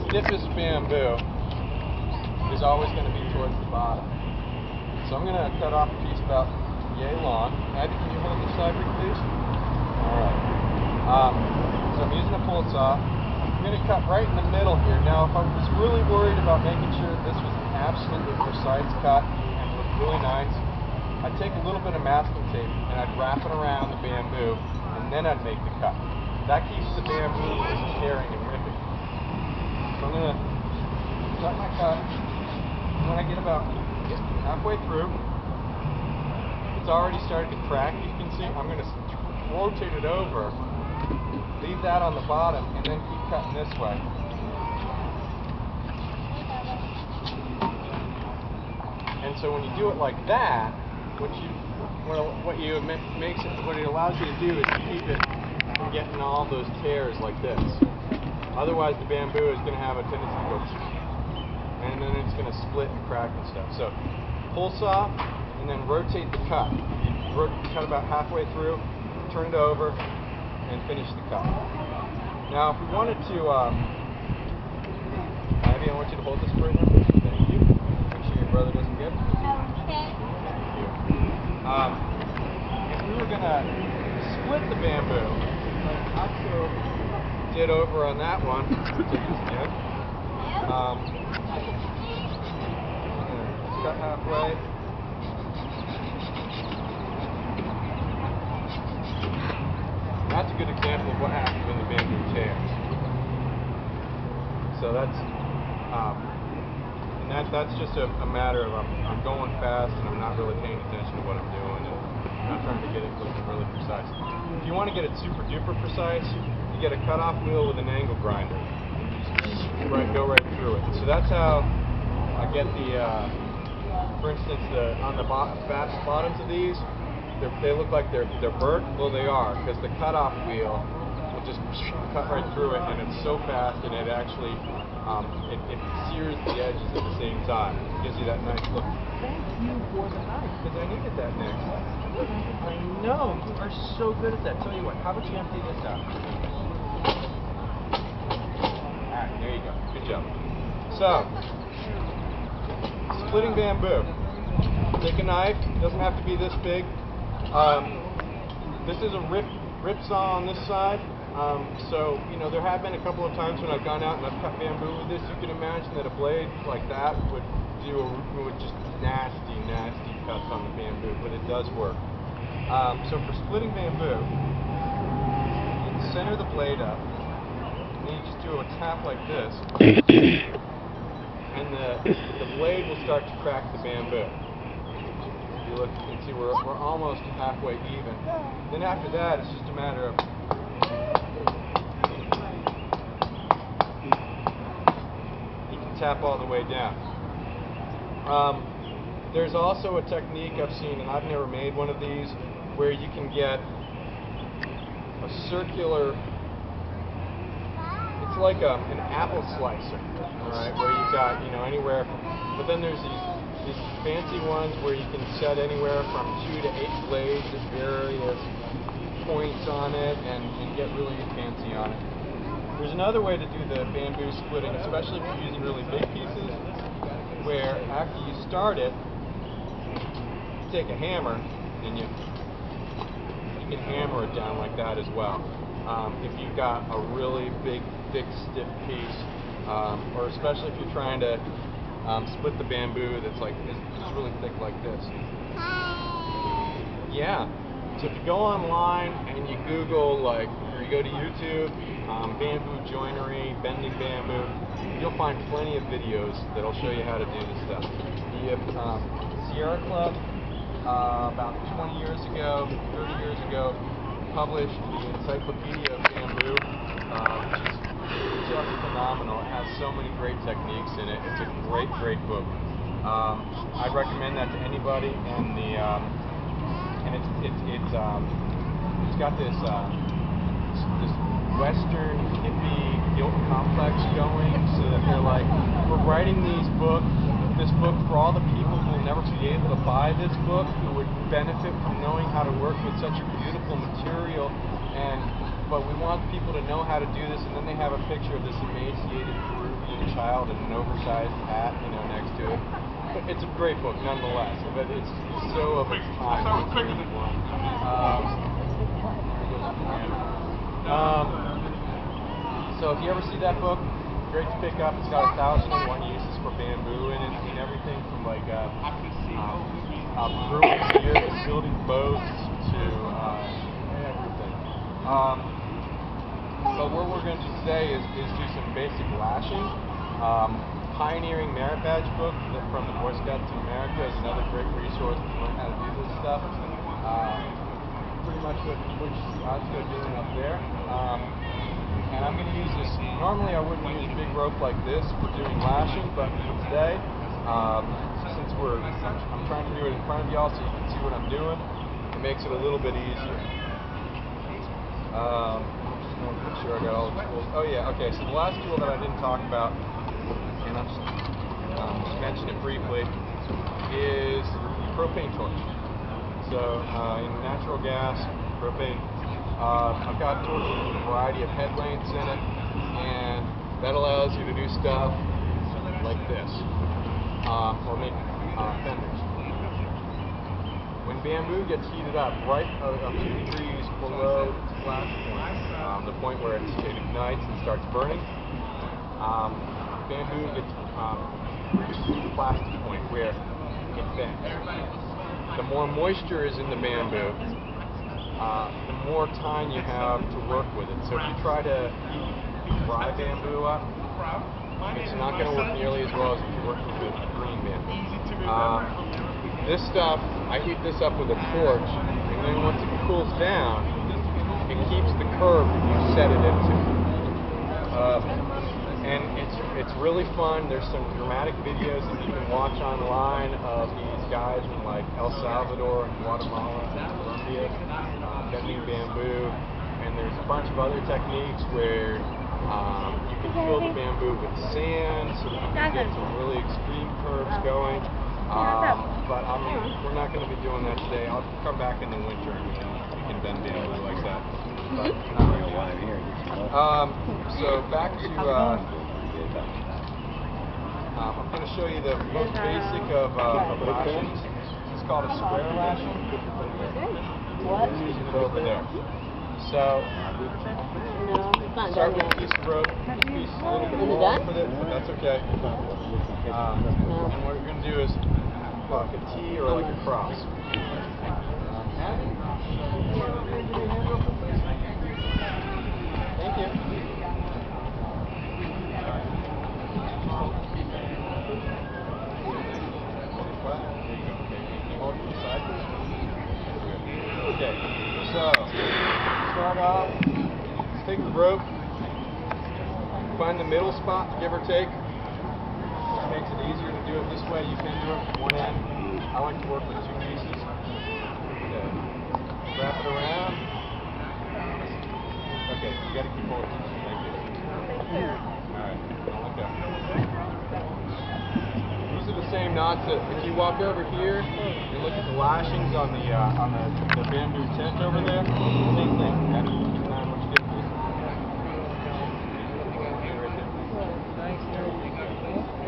stiffest bamboo is always going to be towards the bottom. So I'm going to cut off a piece about yay long. Abby, can you hold this ivory, please? Alright. So I'm using a pull saw. I'm going to cut right in the middle here. Now, if I was really worried about making sure that this was an absolutely precise cut and looked really nice, I'd take a little bit of masking tape and I'd wrap it around the bamboo and then I'd make the cut. That keeps the bamboo from tearing and ripping. So I'm going to cut my cut. And when I get about halfway through, it's already started to crack, you can see. I'm going to rotate it over, leave that on the bottom, and then keep cutting this way. And so when you do it like that, what it allows you to do is to keep it from getting all those tears like this. Otherwise, the bamboo is going to have a tendency to go, and then it's going to split and crack and stuff. So pull saw, and then rotate the cut. Cut about halfway through, turn it over, and finish the cut. Now, if we wanted to, Abby, I want you to hold this for a minute. Thank you. Make sure your brother doesn't get it. Okay. Thank you. If we were going to split the bamboo, like Atsu did over on that one, take this again. Let's cut halfway. That's a good example of what happens when the bamboo tears. So that's that's just a matter of I'm going fast and I'm not really paying attention to what I'm doing and I'm not trying to get it looking really precise. If you want to get it super duper precise, you get a cutoff wheel with an angle grinder. Go right through it. So that's how I get the, for instance, on the bottoms of these, they look like they're burnt. Well, they are, because the cutoff wheel will just cut right through it, and it's so fast, and it actually it sears the edges at the same time. It gives you that nice look. Thank you for the knife, because I needed that next. I know, you are so good at that. Tell you what, how about you empty this out? Alright, there you go. Good job. So, splitting bamboo. Take a knife, doesn't have to be this big. This is a rip saw on this side, so there have been a couple of times when I've gone out and I've cut bamboo with this. You can imagine that a blade like that would just nasty cuts on the bamboo, but it does work. So for splitting bamboo, you center the blade up, and then you just do a tap like this, and the blade will start to crack the bamboo. You look, you can see we're almost halfway even. Then after that, it's just a matter of you can tap all the way down. There's also a technique I've seen, and I've never made one of these, where you can get a circular. It's like an apple slicer, all right, where you've got anywhere from. But then there's these fancy ones where you can set anywhere from 2 to 8 blades at various points on it and get really fancy on it. There's another way to do the bamboo splitting, especially if you're using really big pieces, where after you start it, you take a hammer and you can hammer it down like that as well. If you've got a really big, thick, stiff piece, or especially if you're trying to split the bamboo that's like it's really thick like this. Yeah. So if you go online and you Google or you go to YouTube, bamboo joinery, bending bamboo, you'll find plenty of videos that'll show you how to do this stuff. The Sierra Club, about 20 years ago, 30 years ago, published the Encyclopedia of Bamboo, which is just phenomenal. It has so many great techniques in it. It's a great book. I'd recommend that to anybody, and it's got this Western hippie guilt complex going, so that they're like, we're writing this book for all the people who will never be able to buy this book, who would benefit from knowing how to work with such a beautiful material, and but we want people to know how to do this, and then they have a picture of this emaciated Peruvian child in an oversized hat, next to it. It's a great book, nonetheless, but it's so of its time. So if you ever see that book, great to pick up. It's got 1,001 uses for bamboo in it. I mean, everything from like brewing beer to building boats to everything. But what we're going to do today is do some basic lashing. Pioneering Merit Badge book from the Boy Scouts of America is another great resource to learn how to do this stuff. Pretty much what you see Otto doing up there. And I'm going to use this. Normally I wouldn't use a big rope like this for doing lashing, but for today, since I'm trying to do it in front of y'all so you can see what I'm doing, it makes it a little bit easier. I'm just going to make sure I got all the tools. Oh yeah, okay, so the last tool that I didn't talk about, and I'm just mention it briefly, is propane torch. So in natural gas, propane, I've got torches with a variety of head lengths in it, and that allows you to do stuff like this, or make fenders. When bamboo gets heated up, right a few degrees below its flash point, the point where it ignites and starts burning, bamboo gets reaches the plastic point where it bends. The more moisture is in the bamboo, the more time you have to work with it. So if you try to heat dry bamboo up, it's not going to work nearly as well as if you're working with green bamboo. This stuff, I heat this up with a torch, and then once it cools down, it keeps the curve that you set it into. And it's really fun. There's some dramatic videos that you can watch online of these guys in like El Salvador and Guatemala and Colombia bending bamboo. And there's a bunch of other techniques where you can fill the bamboo with sand so that you can get some really extreme curves going. But we're not going to be doing that today. I'll come back in the winter and we can bend bamboo like that. But not really why I'm here. So back to I'm going to show you the most basic of lashings. It's called a square lashing. What? We're using it over there. So start with a piece of rope. This piece is a little bit long for this, but that's okay. And what we're going to do is like a T or like a cross. Thank you. Okay, so start off, let's take the rope, find the middle spot, give or take. Which makes it easier to do it this way. You can do it with one end. I like to work with two pieces. Okay, wrap it around. Okay, you got to keep hold of it. Thank you. Alright, don't let go. These are the same knots that if you walk over here and look at the lashings on the bamboo tent over there, same thing. You got to find what you get this.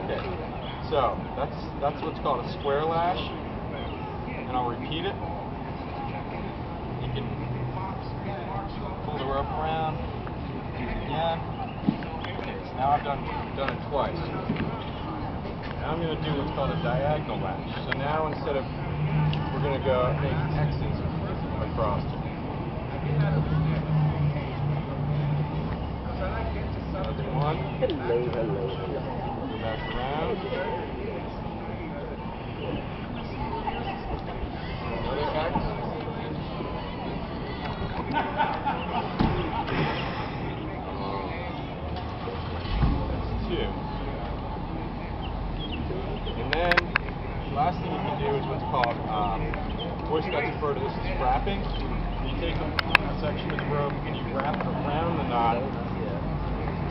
Okay, so that's what's called a square lash, and I'll repeat it. You can pull the rope around again. Okay, so now I've done it twice. Now I'm going to do what's called a diagonal lash. So now instead of, we're going to go make X's across it. That's one. Hello. Go back around. Another X. That's two. And then, last thing you can do is what's called, Boy Scouts refer to this as wrapping. You take a section of the rope and you wrap it around the knot,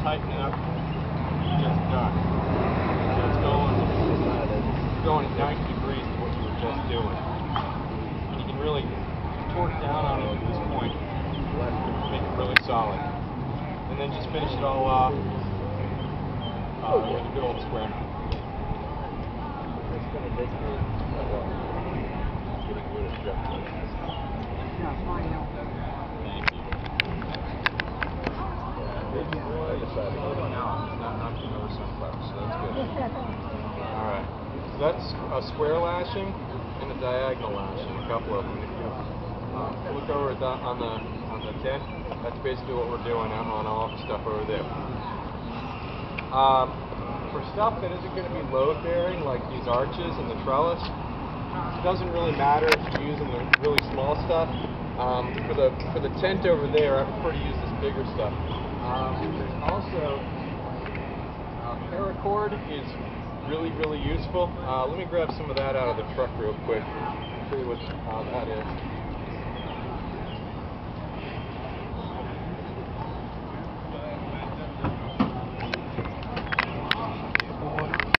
tighten it up, and it's done. So it's going at 90 degrees to what you were just doing. And you can really torque down on it at this point to make it really really solid. And then just finish it all off with a good old square knot. It's going to take me getting rid of Jeff. Thank you. I decided to go Not knocking over sunflowers, so that's good. Alright, so that's a square lashing and a diagonal lashing, a couple of them. If you look over at on the tent, that's basically what we're doing on all the stuff over there. For stuff that isn't going to be load bearing, like these arches and the trellis, it doesn't really matter if you're using the really small stuff. For the tent over there, I prefer to use this bigger stuff. There's also paracord is really useful. Let me grab some of that out of the truck real quick. I'll show you what that is.